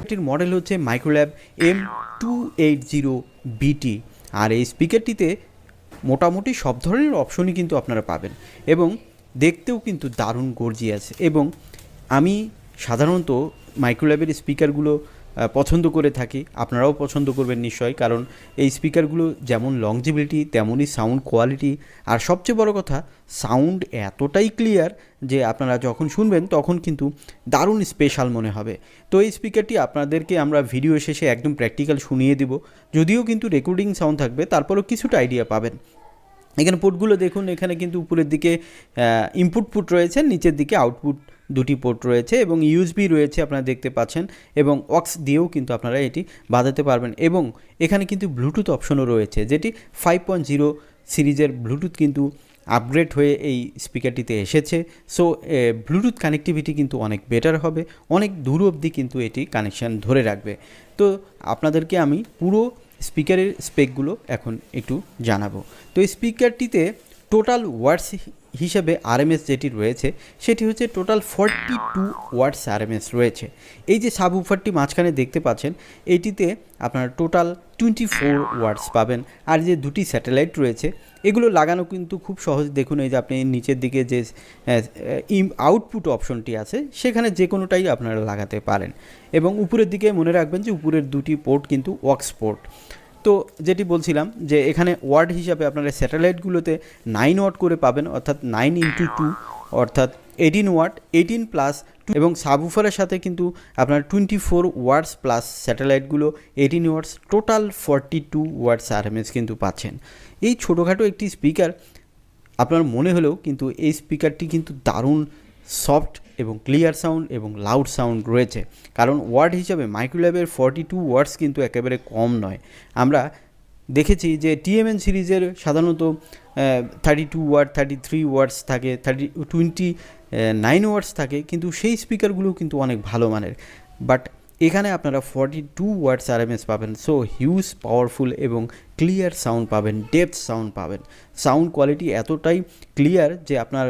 এটির মডেল হচ্ছে Microlab M280BT। আর এই স্পিকারটিতে মোটামুটি সব ধরনের অপশনই কিন্তু আপনারা পাবেন এবং দেখতেও কিন্তু দারুণ গর্জিয়াস। এবং আমি সাধারণত মাইক্রোল্যাবের স্পিকারগুলো পছন্দ করে থাকি, আপনারাও পছন্দ করবেন নিশ্চয়ই, কারণ এই স্পিকারগুলো যেমন লংজিবিলিটি তেমনই সাউন্ড কোয়ালিটি, আর সবচেয়ে বড় কথা সাউন্ড এতটাই ক্লিয়ার যে আপনারা যখন শুনবেন তখন কিন্তু দারুণ স্পেশাল মনে হবে। তো এই স্পিকারটি আপনাদেরকে আমরা ভিডিও শেষে একদম প্র্যাকটিক্যাল শুনিয়ে দেব, যদিও কিন্তু রেকর্ডিং সাউন্ড থাকবে, তারপরেও কিছুটা আইডিয়া পাবেন। এখানে পোর্টগুলো দেখুন, এখানে কিন্তু উপরের দিকে ইনপুট পোর্ট রয়েছে, নিচের দিকে আউটপুট দুটি পোর্ট রয়েছে এবং ইউএসবি রয়েছে আপনারা দেখতে পাচ্ছেন, এবং অক্স দিয়েও কিন্তু আপনারা এটি বাজাতে পারবেন। এবং এখানে কিন্তু ব্লুটুথ অপশনও রয়েছে, যেটি 5.0 সিরিজের ব্লুটুথ কিন্তু আপগ্রেড হয়ে এই স্পিকারটিতে এসেছে। সো ব্লুটুথ কানেক্টিভিটি কিন্তু অনেক বেটার হবে, অনেক দূর অবধি কিন্তু এটি কানেকশান ধরে রাখবে। তো আপনাদেরকে আমি পুরো স্পিকারের স্পেকগুলো এখন একটু জানাবো। তো এই স্পিকারটিতে টোটাল ওয়াটস হিসেবে আরএমএস যেটি রয়েছে সেটি হচ্ছে টোটাল 42 ওয়াটস আরএমএস রয়েছে। এই যে সাবউফারটি মাঝখানে দেখতে পাচ্ছেন, এটিতে আপনার টোটাল 24 ওয়াটস পাবেন। আর যে দুটি স্যাটেলাইট রয়েছে এগুলো লাগানো কিন্তু খুব সহজ। দেখুন, এই যে আপনি নিচের দিকে যে আউটপুট অপশনটি আছে সেখানে যে কোনোটাই আপনারা লাগাতে পারেন। এবং উপরের দিকে মনে রাখবেন যে উপরের দুটি পোর্ট কিন্তু অক্স পোর্ট। তো যেটি বলছিলাম যে এখানে ওয়াট হিসাবে আপনারা স্যাটেলাইটগুলোতে 9 ওয়াট করে পাবেন, অর্থাৎ 9x2 অর্থাৎ 18 ওয়াট, 18 প্লাস, এবং সাবউফারের সাথে কিন্তু আপনার 24 ওয়াটস প্লাস স্যাটেলাইটগুলো 18 ওয়াটস, টোটাল 42 ওয়াটস আরএমএস কিন্তু পাচ্ছেন। এই ছোটোখাটো একটি স্পিকার আপনার মনে হলেও কিন্তু এই স্পিকারটি কিন্তু দারুণ সফট এবং ক্লিয়ার সাউন্ড এবং লাউড সাউন্ড রয়েছে। কারণ ওয়াট হিসাবে মাইক্রোল্যাবের 42 ওয়াটস কিন্তু একেবারে কম নয়। আমরা দেখেছি যে টিএমএন সিরিজের সাধারণত 32 ওয়াট, 33 ওয়াটস থাকে, 29 ওয়াটস থাকে, কিন্তু সেই স্পিকারগুলো কিন্তু অনেক ভালো মানের। বাট এখানে আপনারা 42 ওয়াটস আরএমএস পাবেন। সো হিউজ পাওয়ারফুল এবং ক্লিয়ার সাউন্ড পাবেন, ডেপথ সাউন্ড পাবেন। সাউন্ড কোয়ালিটি এতটাই ক্লিয়ার যে আপনার